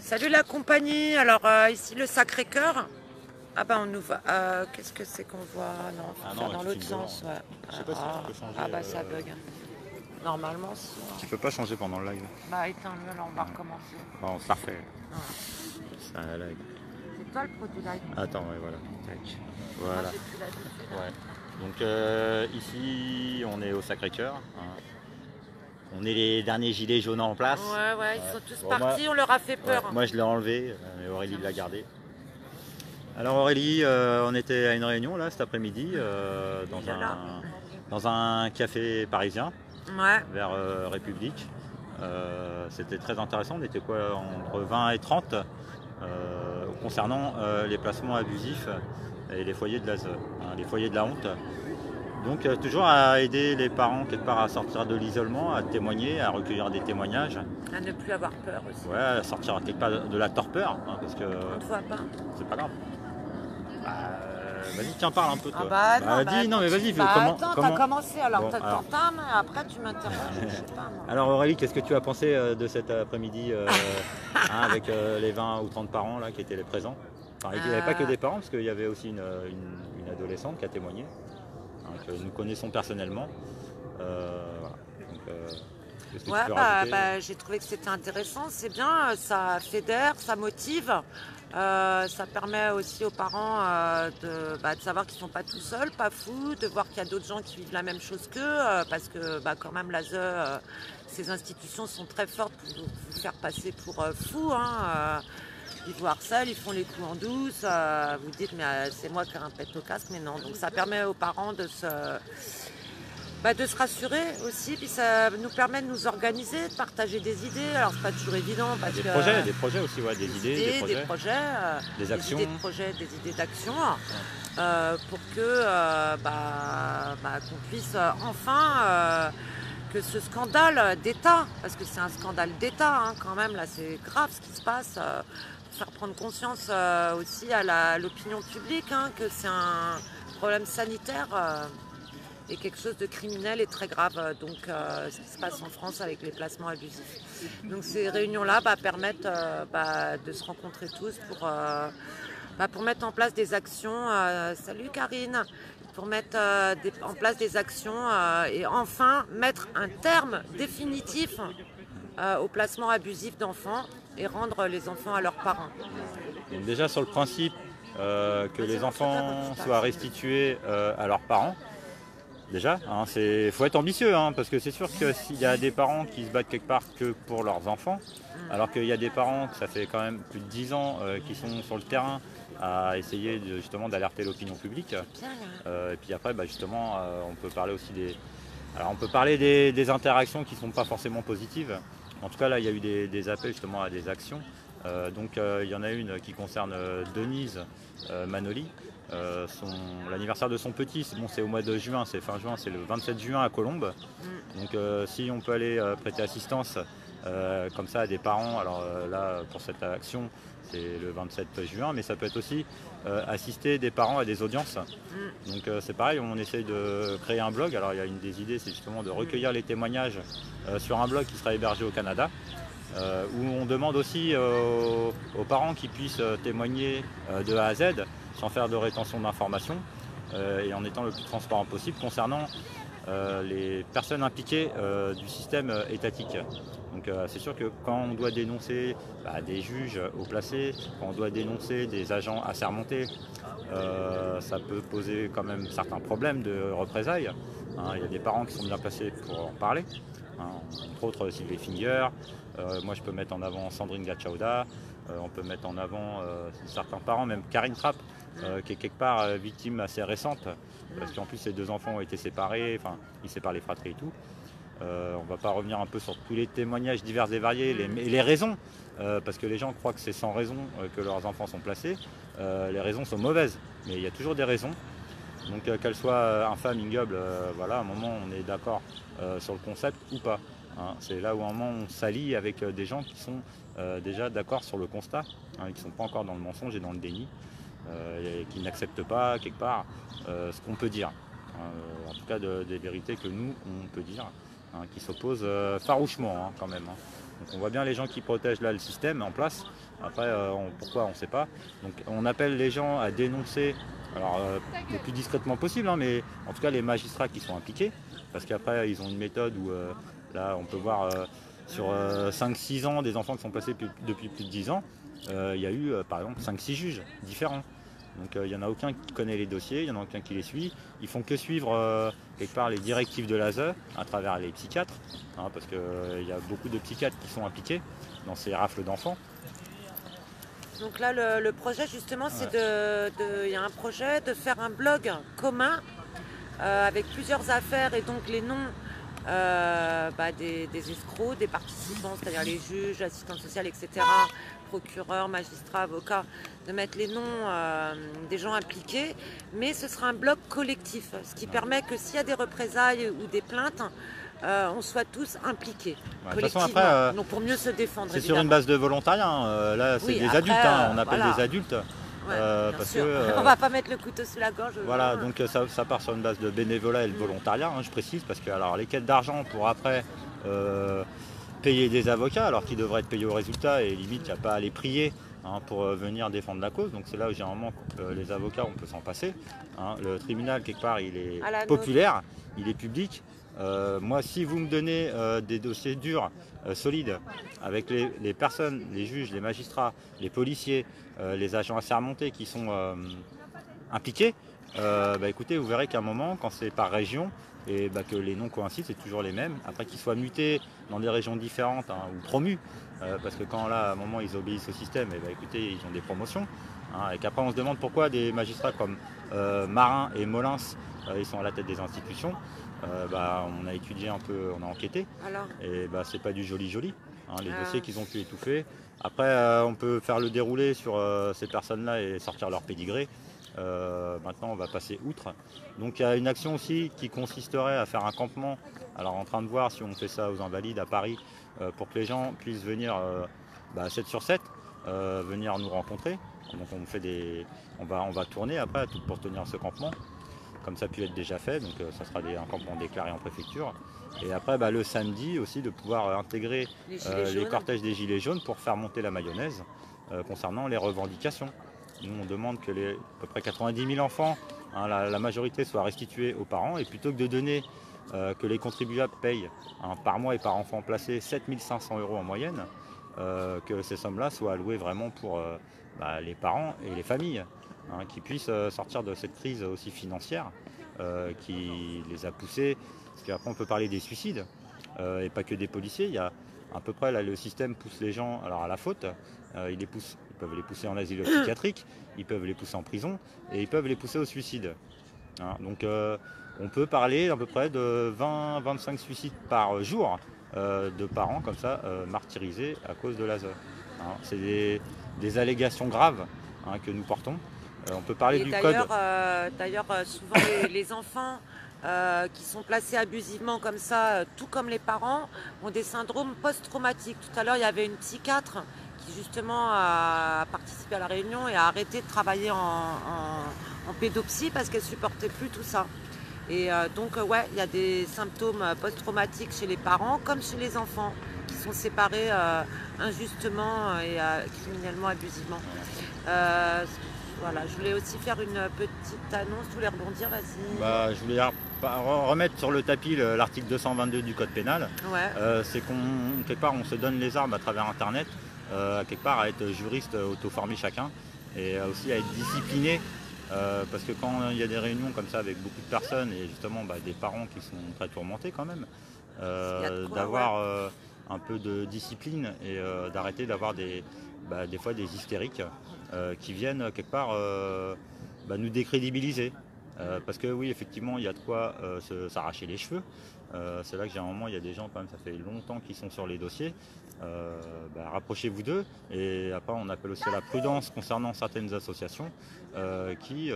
Salut la compagnie, alors ici le Sacré-Cœur. Ah bah on ouvre. Qu'est-ce que c'est qu'on voit? Non, faut Ah faire non, dans tu l'autre filmes devant. sens, ouais. Je sais pas si tu peux changer. Ah bah ça bug. Normalement si. Tu peux pas changer pendant le live. Bah éteins-le, là on va recommencer. Bon, c'est parfait. Ah. C'est un live. C'est toi le produit live. Attends, ouais, voilà. Tac. Moi Voilà. j'ai plus l'habitude. Ouais. Donc ici, on est au Sacré-Cœur, hein. On est les derniers gilets jaunes en place. Ouais, ils sont tous Bon, partis, on leur a fait ouais, peur. moi je l'ai enlevé, mais Aurélie l'a gardé. Alors Aurélie, on était à une réunion là cet après-midi dans un café parisien Ouais. vers République. C'était très intéressant, on était quoi entre 20 et 30 concernant les placements abusifs et les foyers de l'ASE, hein, les foyers de la honte. Donc toujours à aider les parents quelque part à sortir de l'isolement, à témoigner, à recueillir des témoignages. À ne plus avoir peur aussi. Ouais, à sortir quelque part de la torpeur, hein, parce que On te voit pas. c'est pas grave. Vas-y, tiens, parle un peu toi. Ah bah non, dis, non mais vas-y, bah, comment, attends, comment... t'as commencé, alors Bon, alors. t'entends, mais après tu m'interroges, je sais pas moi. Alors Aurélie, qu'est-ce que tu as pensé de cet après-midi hein, avec les 20 ou 30 parents là, qui étaient les présents? Enfin, il n'y avait pas que des parents, parce qu'il y avait aussi une adolescente qui a témoigné, hein, que nous connaissons personnellement. Voilà. Donc, qu'est-ce que tu peux rajouter? J'ai trouvé que c'était intéressant, c'est bien, ça fédère, ça motive. Ça permet aussi aux parents de savoir qu'ils ne sont pas tout seuls, pas fous, de voir qu'il y a d'autres gens qui vivent la même chose qu'eux, parce que quand même l'ASE, ces institutions sont très fortes pour vous faire passer pour fous. Ils vous harcèlent, ils font les coups en douce, vous dites mais c'est moi qui ai un pet au casque, mais non. Donc ça permet aux parents de se rassurer aussi, puis ça nous permet de nous organiser, de partager des idées. Alors c'est pas toujours évident parce Des que projets aussi, ouais, des idées, des projets, des actions, idées de projets, des idées d'action, pour que qu'on puisse enfin que ce scandale d'État, parce que c'est un scandale d'État quand même, là c'est grave ce qui se passe, faire prendre conscience aussi à l'opinion publique que c'est un problème sanitaire. Et quelque chose de criminel et très grave, donc ce qui se passe en France avec les placements abusifs. Donc ces réunions-là permettent de se rencontrer tous pour mettre en place des actions. Salut Karine, pour mettre en place des actions et enfin mettre un terme définitif au placement abusif d'enfants et rendre les enfants à leurs parents. Donc déjà sur le principe que les enfants soient restitués à leurs parents. Déjà, faut être ambitieux, parce que c'est sûr que s'il y a des parents qui se battent quelque part que pour leurs enfants, alors qu'il y a des parents, que ça fait quand même plus de 10 ans, qui sont sur le terrain à essayer justement d'alerter l'opinion publique. Et puis après, justement, on peut parler aussi des interactions qui ne sont pas forcément positives. En tout cas, là, il y a eu des appels justement à des actions. Il y en a une qui concerne Denise Manoli. L'anniversaire de son petit, c'est au mois de juin, c'est fin juin, c'est le 27 juin à Colombes. Donc si on peut aller prêter assistance comme ça à des parents, alors là pour cette action c'est le 27 juin, mais ça peut être aussi assister des parents à des audiences. Donc c'est pareil, on essaye de créer un blog. Alors il y a une des idées, c'est justement de recueillir les témoignages sur un blog qui sera hébergé au Canada. Où on demande aussi aux parents qui puissent témoigner de A à Z sans faire de rétention d'informations et en étant le plus transparent possible concernant les personnes impliquées du système étatique. Donc c'est sûr que quand on doit dénoncer des juges haut placés, quand on doit dénoncer des agents assermentés, ça peut poser quand même certains problèmes de représailles. Il y a des parents qui sont bien placés pour en parler. Entre autres Sylvie Finger, moi je peux mettre en avant Sandrine Gachauda, on peut mettre en avant certains parents, même Karine Trapp, qui est quelque part victime assez récente, parce qu'en plus ses deux enfants ont été séparés, enfin ils séparent les fratries et tout. On ne va pas revenir un peu sur tous les témoignages divers et variés et les raisons, parce que les gens croient que c'est sans raison que leurs enfants sont placés. Les raisons sont mauvaises, mais il y a toujours des raisons. Donc qu'elle soit infâme, ignoble, voilà, à un moment on est d'accord sur le concept ou pas. C'est là où à un moment on s'allie avec des gens qui sont déjà d'accord sur le constat, qui ne sont pas encore dans le mensonge et dans le déni, et qui n'acceptent pas quelque part ce qu'on peut dire. En tout cas des vérités que nous on peut dire, qui s'opposent farouchement quand même. Donc on voit bien les gens qui protègent là le système en place. Après, pourquoi on ne sait pas. Donc on appelle les gens à dénoncer, alors le plus discrètement possible, hein, mais en tout cas les magistrats qui sont impliqués, parce qu'après ils ont une méthode où là on peut voir sur 5-6 ans des enfants qui sont passés depuis plus de 10 ans, il y a eu par exemple 5-6 juges différents. Donc il n'y en a aucun qui connaît les dossiers, il n'y en a aucun qui les suit. Ils font que suivre quelque part les directives de l'ASE à travers les psychiatres, hein, parce qu'il y a beaucoup de psychiatres qui sont impliqués dans ces rafles d'enfants. Donc là, le projet, justement, c'est il y a un projet de faire un blog commun avec plusieurs affaires et donc les noms des escrocs, des participants, c'est-à-dire les juges, assistants sociaux, etc., procureurs, magistrats, avocats, de mettre les noms des gens impliqués, mais ce sera un blog collectif, ce qui permet que s'il y a des représailles ou des plaintes, on soit tous impliqués collectivement, façon, après, donc pour mieux se défendre. C'est sur une base de volontariat, hein. Là c'est des adultes, hein. On appelle des adultes. Parce que on va pas mettre le couteau sous la gorge. Voilà, donc ça part sur une base de bénévolat et de volontariat, hein, je précise, parce que alors, les quêtes d'argent pour après payer des avocats, alors qu'ils devraient être payés au résultat, et limite il n'y a pas à les prier, hein, pour venir défendre la cause. Donc c'est là où généralement les avocats on peut s'en passer, hein. Le tribunal quelque part il est populaire, il est public. Moi si vous me donnez des dossiers durs, solides, avec les personnes, les juges, les magistrats, les policiers, les agents assermentés qui sont impliqués, écoutez, vous verrez qu'à un moment, quand c'est par région, et que les noms coïncident, c'est toujours les mêmes. Après qu'ils soient mutés dans des régions différentes, hein, ou promus, parce que quand là, à un moment, ils obéissent au système, et écoutez, ils ont des promotions. Hein, et qu'après, on se demande pourquoi des magistrats comme Marin et Molins, ils sont à la tête des institutions. On a étudié un peu, on a enquêté. Alors et c'est pas du joli, hein, les dossiers qu'ils ont pu étouffer. Après, on peut faire le déroulé sur ces personnes-là et sortir leur pédigré. Maintenant on va passer outre. Donc il y a une action aussi qui consisterait à faire un campement, alors en train de voir si on fait ça aux Invalides à Paris, pour que les gens puissent venir 7 sur 7 venir nous rencontrer. Donc on va tourner après pour tenir ce campement, comme ça a pu être déjà fait. Donc ça sera un campement déclaré en préfecture. Et après le samedi aussi de pouvoir intégrer les cortèges des Gilets jaunes pour faire monter la mayonnaise concernant les revendications. Nous, on demande que à peu près 90 000 enfants, hein, la majorité, soient restitués aux parents. Et plutôt que de donner, que les contribuables payent, hein, par mois et par enfant placé 7 500 € en moyenne, que ces sommes-là soient allouées vraiment pour les parents et les familles, hein, qui puissent sortir de cette crise aussi financière qui les a poussés. Parce qu'après, on peut parler des suicides, et pas que des policiers. Il y a à peu près, là, le système pousse les gens à la faute. Ils peuvent les pousser en asile psychiatrique, ils peuvent les pousser en prison et ils peuvent les pousser au suicide. Hein, donc on peut parler à peu près de 20-25 suicides par jour de parents comme ça martyrisés à cause de l'ASE. Hein, c'est des allégations graves, hein, que nous portons. On peut parler du code. D'ailleurs, souvent les enfants qui sont placés abusivement comme ça, tout comme les parents, ont des syndromes post-traumatiques. Tout à l'heure, il y avait une psychiatre qui justement a participé à la réunion et a arrêté de travailler en pédopsie parce qu'elle ne supportait plus tout ça. Et il y a des symptômes post-traumatiques chez les parents comme chez les enfants qui sont séparés injustement et criminellement abusivement. Voilà, je voulais aussi faire une petite annonce. Tu voulais rebondir, vas-y. Je voulais remettre sur le tapis l'article 222 du code pénal. Ouais. C'est quelque part on se donne les armes à travers internet, quelque part à être juriste auto-formé chacun, et aussi à être discipliné, parce que quand il y a des réunions comme ça avec beaucoup de personnes et justement des parents qui sont très tourmentés quand même, d'avoir un peu de discipline et d'arrêter d'avoir des fois des hystériques qui viennent quelque part nous décrédibiliser. Parce que oui, effectivement, il y a de quoi s'arracher les cheveux. C'est là que j'ai un moment, il y a des gens quand même, ça fait longtemps qu'ils sont sur les dossiers. Rapprochez-vous d'eux. Et après, on appelle aussi à la prudence concernant certaines associations qui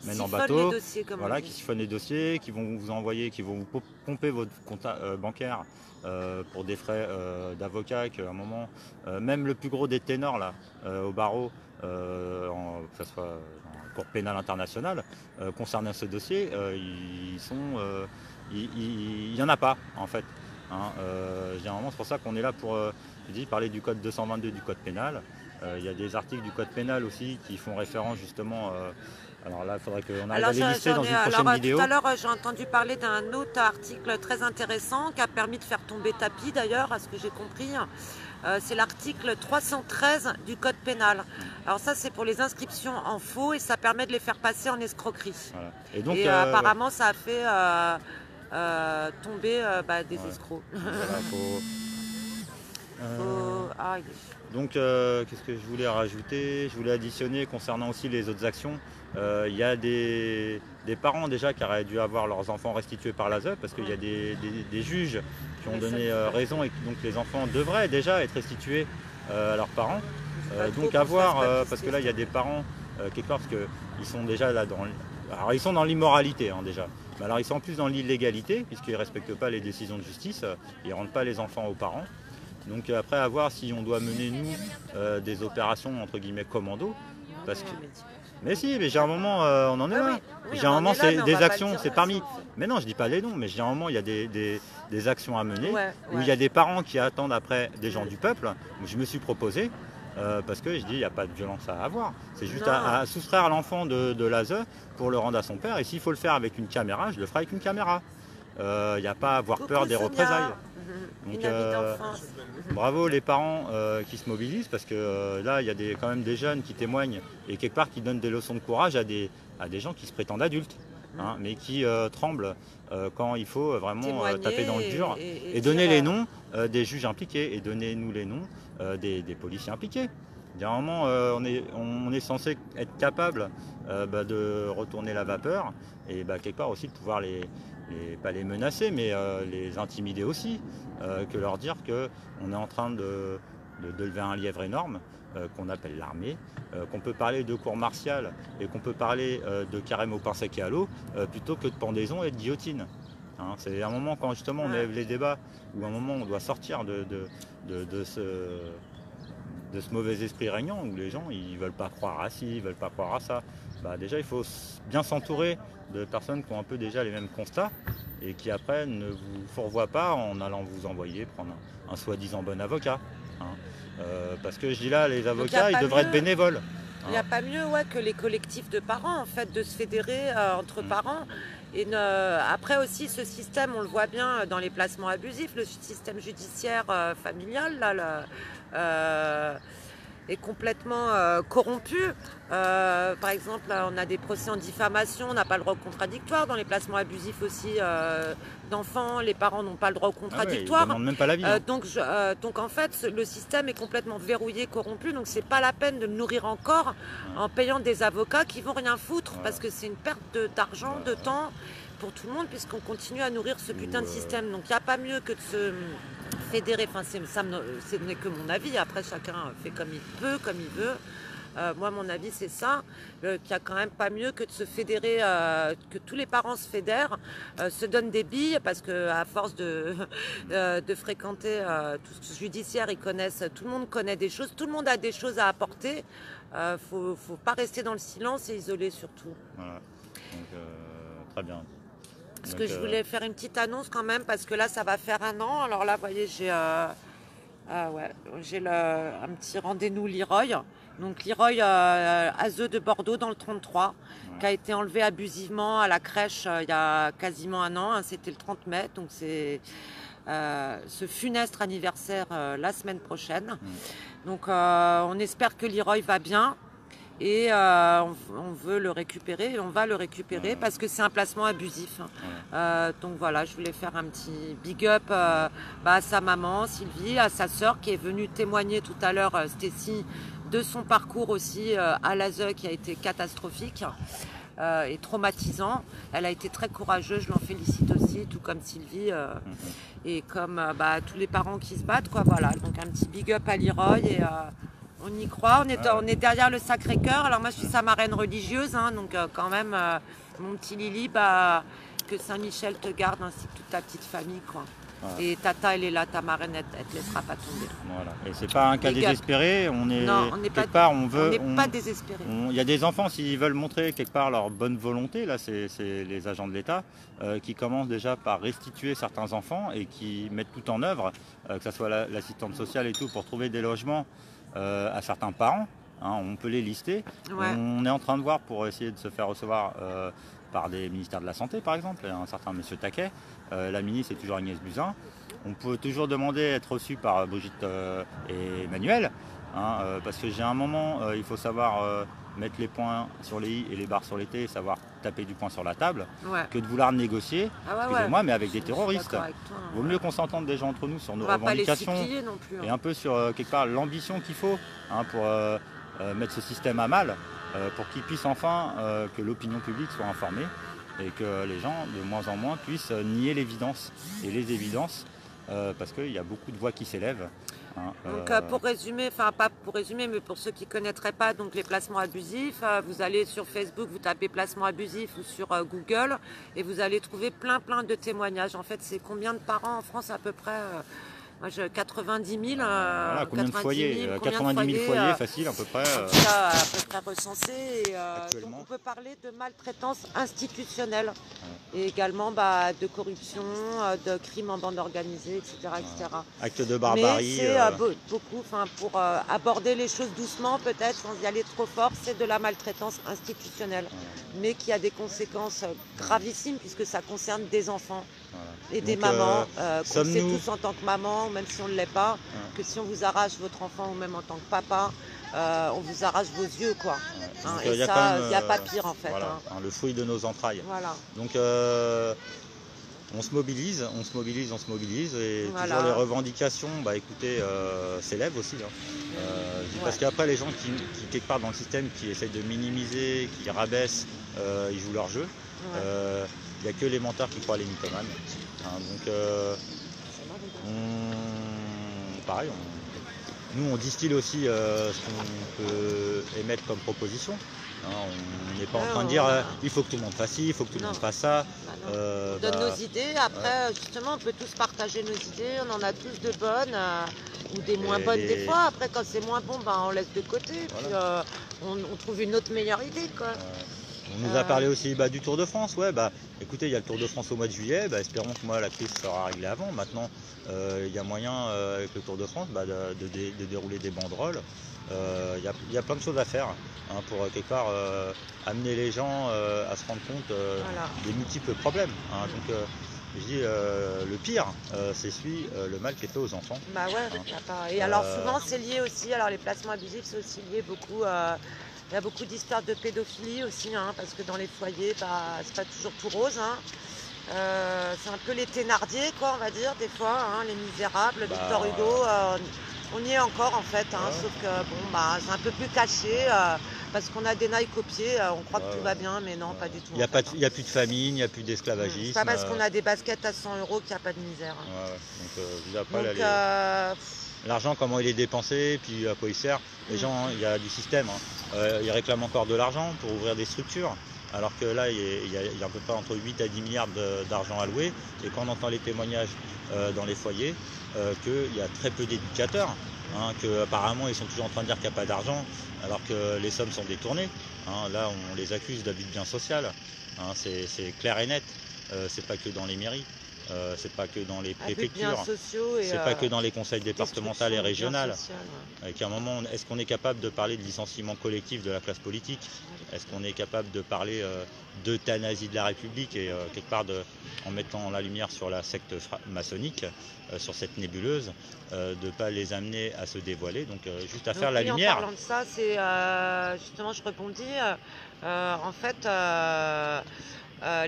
mènent en bateau, qui siphonnent les dossiers, qui vont vous envoyer, qui vont vous pomper votre compte bancaire pour des frais d'avocat, qu'à un moment, même le plus gros des ténors là, au barreau, que ce soit en Cour pénale internationale, concernant ce dossier, il n'y en a pas en fait. Hein. Généralement, c'est pour ça qu'on est là pour parler du code 222 du code pénal. Il y a des articles du code pénal aussi qui font référence justement. Alors là, il faudrait qu'on arrive à les lister dans une prochaine vidéo. Tout à l'heure, j'ai entendu parler d'un autre article très intéressant qui a permis de faire tomber tapis d'ailleurs, à ce que j'ai compris. C'est l'article 313 du code pénal. Alors ça, c'est pour les inscriptions en faux et ça permet de les faire passer en escroquerie. Voilà. Et donc, apparemment, ça a fait tomber des escrocs. Voilà, donc, qu'est-ce que je voulais rajouter? Je voulais additionner concernant aussi les autres actions. Il y a des parents déjà qui auraient dû avoir leurs enfants restitués par l'ASE parce qu'il y a des juges qui ont donné raison et donc les enfants devraient déjà être restitués à leurs parents. Donc à voir, parce que là il y a des parents quelque part parce qu'ils sont déjà là alors ils sont dans l'immoralité déjà. Mais alors ils sont en plus dans l'illégalité puisqu'ils ne respectent pas les décisions de justice, ils ne rendent pas les enfants aux parents. Donc après à voir si on doit mener nous des opérations entre guillemets commando. Parce que... Mais si, mais j'ai un moment, on en est là. J'ai un moment, c'est des actions, c'est parmi... Mais non, je dis pas les noms, mais j'ai un moment, il y a des actions à mener, où il y a des parents qui attendent après des gens du peuple, où je me suis proposé, parce que je dis, il n'y a pas de violence à avoir. C'est juste à soustraire l'enfant de l'ASE pour le rendre à son père, et s'il faut le faire avec une caméra, je le ferai avec une caméra. Il n'y a pas à avoir peur des représailles. Donc, bravo les parents qui se mobilisent parce que là il y a quand même des jeunes qui témoignent et quelque part qui donnent des leçons de courage à des gens qui se prétendent adultes, mais qui tremblent quand il faut vraiment taper dans le dur et donner les noms des juges impliqués et donnez-nous les noms des policiers impliqués. Il y a un moment on est censé être capable de retourner la vapeur et quelque part aussi de pouvoir pas les menacer, mais les intimider aussi, que leur dire qu'on est en train de lever un lièvre énorme, qu'on appelle l'armée, qu'on peut parler de cour martiale et qu'on peut parler de carême au pain sec et à l'eau, plutôt que de pendaison et de guillotine. Hein, c'est un moment quand justement on lève les débats, où un moment on doit sortir de ce mauvais esprit régnant, où les gens ils veulent pas croire à ci, ils veulent pas croire à ça. Déjà il faut bien s'entourer de personnes qui ont un peu déjà les mêmes constats et qui après ne vous fourvoient pas en allant vous envoyer prendre un soi-disant bon avocat. Hein. Parce que je dis là, les avocats, ils devraient être bénévoles. Il n'y a pas mieux que les collectifs de parents, en fait, de se fédérer entre parents. Et après aussi, ce système, on le voit bien dans les placements abusifs, le système judiciaire familial, là, est complètement corrompu. Par exemple, on a des procès en diffamation, on n'a pas le droit au contradictoire. Dans les placements abusifs aussi d'enfants, les parents n'ont pas le droit au contradictoire. Ils ne demandent même pas l'avis. Donc en fait, le système est complètement verrouillé, corrompu. Donc c'est pas la peine de le nourrir encore en payant des avocats qui vont rien foutre parce que c'est une perte d'argent, de temps pour tout le monde puisqu'on continue à nourrir ce putain de système. Donc il n'y a pas mieux que de se fédérer. Enfin, ce n'est que mon avis. Après, chacun fait comme il peut, comme il veut. Moi, mon avis, c'est ça, qu'il n'y a quand même pas mieux que de se fédérer, que tous les parents se fédèrent, se donnent des billes, parce qu'à force de fréquenter tout ce judiciaire, ils connaissent, tout le monde connaît des choses, tout le monde a des choses à apporter. Faut pas rester dans le silence et isoler surtout. Voilà, donc très bien. Parce que je voulais faire une petite annonce quand même, parce que là, ça va faire 1 an. Alors là, vous voyez, j'ai un petit rendez-vous Leroy. Donc Leroy Azeux de Bordeaux dans le 33, qui a été enlevé abusivement à la crèche il y a quasiment 1 an. C'était le 30 mai, donc c'est ce funeste anniversaire la semaine prochaine. Donc on espère que Leroy va bien. Et on veut le récupérer, on va le récupérer parce que c'est un placement abusif. Donc voilà, je voulais faire un petit big up à sa maman Sylvie, à sa sœur qui est venue témoigner tout à l'heure, Stécie, de son parcours aussi à l'ASE qui a été catastrophique et traumatisant. Elle a été très courageuse, je l'en félicite aussi, tout comme Sylvie et comme tous les parents qui se battent, quoi. Voilà, donc un petit big up à Leroy et on y croit, on est derrière le Sacré-Cœur. Alors moi je suis sa marraine religieuse, hein, donc quand même mon petit Lily, que Saint-Michel te garde ainsi que toute ta petite famille, quoi. Voilà. Et tata, elle est là, ta marraine, elle te laissera pas tomber. Voilà. Et c'est pas un cas Les gars. désespéré, on est, Non, on n'est quelque pas, part, on on veut, n'est pas désespérés. il y a des enfants, s'ils veulent montrer quelque part leur bonne volonté, là c'est les agents de l'État, qui commencent déjà par restituer certains enfants et qui mettent tout en œuvre, que ce soit l'assistante sociale et tout, pour trouver des logements à certains parents. Hein, on peut les lister. Ouais. On est en train de voir pour essayer de se faire recevoir par des ministères de la Santé, par exemple, un certain monsieur Taquet. La ministre est toujours Agnès Buzyn. On peut toujours demander à être reçu par Brigitte et Emmanuel, hein, parce que j'ai un moment, il faut savoir mettre les points sur les i et les barres sur les t, savoir taper du poing sur la table, Ouais. que de vouloir négocier, Ah ouais, excusez-moi, ouais. mais avec des Je suis terroristes. d'accord avec toi, hein. Vaut mieux qu'on s'entende déjà entre nous sur nos On va pas les revendications supplier non plus. et Hein. un peu sur quelque part l'ambition qu'il faut, hein, pour mettre ce système à mal, pour qu'il puisse enfin que l'opinion publique soit informée et que les gens de moins en moins puissent nier l'évidence et les évidences, parce qu'il y a beaucoup de voix qui s'élèvent. Hein, Donc pour résumer, enfin pas pour résumer, mais pour ceux qui ne connaîtraient pas donc les placements abusifs, vous allez sur Facebook, vous tapez placements abusifs ou sur Google et vous allez trouver plein de témoignages. En fait, c'est combien de parents en France à peu près moi, 90 000. voilà, combien de 90 foyers 000, 90 000 foyers, facile à peu près. En tout cas, à peu près recensés. Et, Actuellement. donc on peut parler de maltraitance institutionnelle et également de corruption, de crimes en bande organisée, etc. etc. Acte de barbarie. Mais c'est beaucoup, pour aborder les choses doucement peut-être, sans y aller trop fort, c'est de la maltraitance institutionnelle, mais qui a des conséquences gravissimes puisque ça concerne des enfants. Voilà. Et des Donc, mamans, qu'on sait sommes-nous- tous en tant que maman, même si on ne l'est pas, que si on vous arrache votre enfant ou même en tant que papa, on vous arrache vos yeux, quoi. Hein, Donc, et y a ça, quand même, il n'y a pas pire en fait. voilà, Hein. le fruit de nos entrailles. Voilà. Donc on se mobilise, et Voilà. toujours les revendications, écoutez, s'élèvent aussi. Hein. Je dis parce qu'après les gens qui, quelque part dans le système, qui essayent de minimiser, qui rabaissent, ils jouent leur jeu. Ouais. Il n'y a que les menteurs qui croient les mythomanes. Hein, donc pareil, nous on distille aussi ce qu'on peut émettre comme proposition. Hein, on n'est pas en train de dire il faut que tout le monde fasse ci, il faut que tout le monde fasse ça. Bah non. On donne nos idées, après justement on peut tous partager nos idées, on en a tous de bonnes ou des moins bonnes des fois, après quand c'est moins bon on laisse de côté, Voilà. puis on trouve une autre meilleure idée quoi. On nous a parlé aussi du Tour de France. Écoutez, il y a le Tour de France au mois de juillet. Espérons que la crise sera réglée avant. Maintenant, il y a moyen avec le Tour de France de dérouler des banderoles. Il y a plein de choses à faire, hein, pour quelque part amener les gens à se rendre compte des multiples problèmes. Hein. Donc, je dis le pire, c'est le mal qui est fait aux enfants. Bah ouais, et alors souvent c'est lié aussi, alors les placements abusifs c'est aussi lié beaucoup. Il y a beaucoup d'histoires de pédophilie aussi, hein, parce que dans les foyers, c'est pas toujours tout rose. Hein. C'est un peu les Thénardier, quoi, on va dire, des fois, hein, les Misérables, Victor Hugo. On y est encore, en fait, hein, sauf que c'est un peu plus caché, parce qu'on a des Nike au pied, on croit que tout va bien, mais non, pas du tout. Il n'y a plus de famine, il n'y a plus d'esclavagisme. C'est pas parce qu'on a des baskets à 100 € qu'il n'y a pas de misère. Hein. Donc, après, l'argent, comment il est dépensé, puis à quoi il sert. Les gens, il y a du système. Ils réclament encore de l'argent pour ouvrir des structures, alors que là, il y a à peu près entre 8 à 10 milliards d'argent alloué. Et quand on entend les témoignages dans les foyers, qu'il y a très peu d'éducateurs, hein, qu'apparemment ils sont toujours en train de dire qu'il n'y a pas d'argent, alors que les sommes sont détournées. Hein. Là, on les accuse d'abus de biens social. Hein, c'est clair et net. C'est pas que dans les mairies. C'est pas que dans les préfectures, c'est pas que dans les conseils départementaux et régionaux. Qu'à un moment, est-ce qu'on est capable de parler de licenciement collectif de la classe politique? Est-ce qu'on est capable de parler d'euthanasie de la République et quelque part en mettant la lumière sur la secte maçonnique, sur cette nébuleuse, de ne pas les amener à se dévoiler, donc juste à faire la lumière. En parlant de ça, c'est justement, je rebondis, en fait.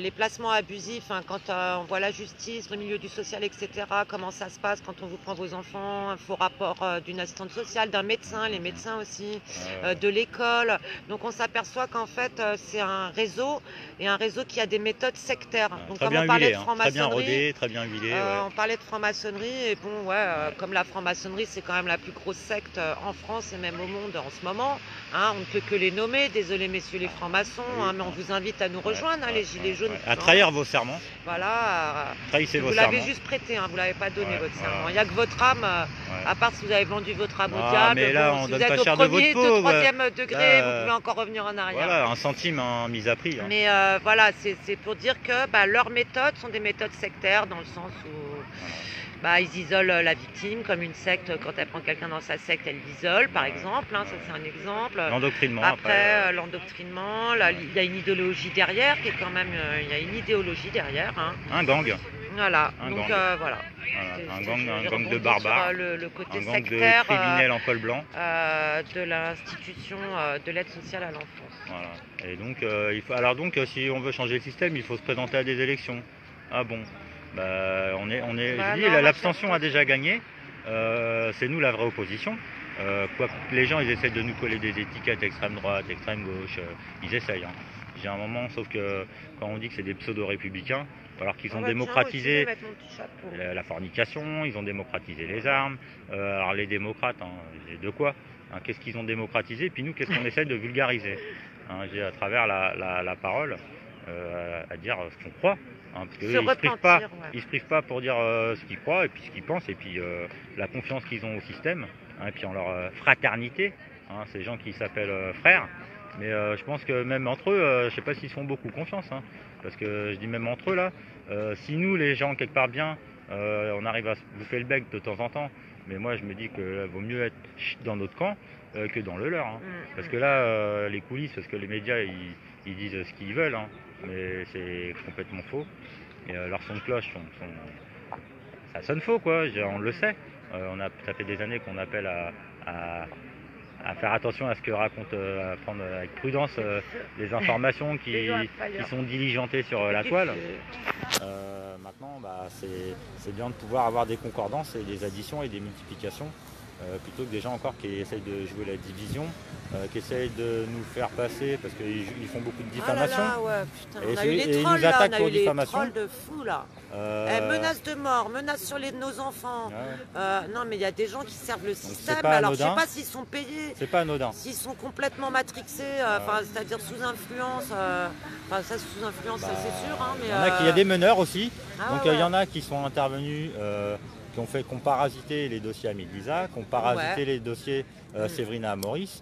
Les placements abusifs, hein, quand on voit la justice, le milieu du social, etc., comment ça se passe quand on vous prend vos enfants, un faux rapport d'une assistante sociale, d'un médecin, les médecins aussi, de l'école. Donc on s'aperçoit qu'en fait c'est un réseau, et un réseau qui a des méthodes sectaires. Donc très comme bien on parlait huilé, de franc-maçonnerie, très bien rodé, très bien huilé. on parlait de franc-maçonnerie, et comme la franc-maçonnerie c'est quand même la plus grosse secte en France et même au monde en ce moment, hein, on ne peut que les nommer, désolé messieurs les francs-maçons, hein, mais on vous invite à nous rejoindre, hein, les gilets gilet jaune. À trahir vos serments. Voilà. Trahissez vos vous serments. l'avez juste prêté, hein, vous l'avez pas donné votre serment. voilà. Il n'y a que votre âme, à part si vous avez vendu votre âme au diable. mais là, bon, on si donne vous pas êtes cher au de votre premier, peau. troisième degré, Là, vous pouvez encore revenir en arrière. Voilà, 1 centime en mise à prix. Hein. Mais voilà, c'est pour dire que leurs méthodes sont des méthodes sectaires dans le sens où ils isolent la victime, comme une secte, quand elle prend quelqu'un dans sa secte, elle l'isole, par exemple, hein, ça c'est un exemple. L'endoctrinement. Après, l'endoctrinement, il y a une idéologie derrière, qui est quand même, il y a une idéologie derrière. Hein. Un gang. Voilà, Un donc gang. voilà. Un gang de Sur, barbares, le côté un gang sectaire de criminels en col blanc. de l'institution de l'aide sociale à l'enfance. Voilà. Et donc, si on veut changer le système, il faut se présenter à des élections. Ah bon, l'abstention a déjà gagné. C'est nous la vraie opposition. Les gens, ils essaient de nous coller des étiquettes extrême droite, extrême gauche. Ils essayent. Hein. J'ai un moment, sauf que quand on dit que c'est des pseudo-républicains, alors qu'ils ont démocratisé la fornication, ils ont démocratisé les armes. Alors les démocrates, de quoi qu'est-ce qu'ils ont démocratisé? Puis nous, qu'est-ce qu'on essaie de vulgariser à travers la parole, à dire ce qu'on croit. Parce qu'ils ne se privent pas pour dire ce qu'ils croient et puis ce qu'ils pensent et puis la confiance qu'ils ont au système et puis en leur fraternité, ces gens qui s'appellent frères. Mais je pense que même entre eux, je ne sais pas s'ils se font beaucoup confiance, parce que je dis même entre eux là, si nous les gens quelque part bien, on arrive à se bouffer le bec de temps en temps, mais moi je me dis que vaut mieux être dans notre camp que dans le leur, parce que là les coulisses, parce que les médias ils disent ce qu'ils veulent, mais c'est complètement faux, et leurs sons de cloche ça sonne faux quoi, on le sait, ça fait des années qu'on appelle à faire attention à ce que racontent, à prendre avec prudence les informations qui sont diligentées sur la toile. Maintenant, c'est bien de pouvoir avoir des concordances et des additions et des multiplications, plutôt que des gens encore qui essayent de jouer la division, qui essayent de nous faire passer, parce qu'ils font beaucoup de diffamation. Ah là là, ouais, putain, et on a eu les trolls là, on a eu les trolls de fous là. Menaces de mort, menaces sur nos enfants. Non mais il y a des gens qui servent le système, alors je sais pas s'ils sont payés. C'est pas anodin. S'ils sont complètement matrixés, c'est-à-dire sous influence, sous influence, ça c'est sûr. Mais il y a des meneurs aussi, donc il ouais. y en a qui sont intervenus, qui ont parasité les dossiers Amélie Lisa, qui ont parasité les dossiers Séverina Maurice.